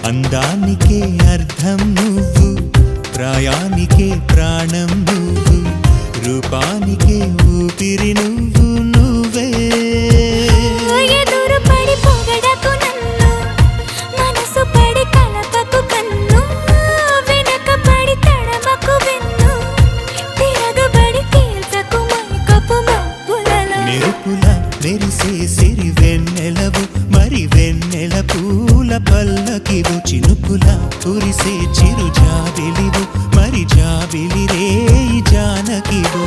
అందానికే అర్థం నువ్వు, ప్రాయానికే ప్రాణం నువ్వు, రూపానికే ఊపిరి నువ్వు నువ్వే. ఎదురు పడి పొగడకు నన్ను, మనసు పడి కలపకు కన్ను, వెనక పడి తడమకు వెన్ను, తిరగబడి తీర్చకు మైకపు మబ్బులలో. మెరుపుల మెరిసే సిరి వెన్నెలవు, మరి వెన్నెల పూల పల్లకివు, చినుకుల కురిసే చిరు జాబిలివు, మరి జాబిలి రే జానకివు.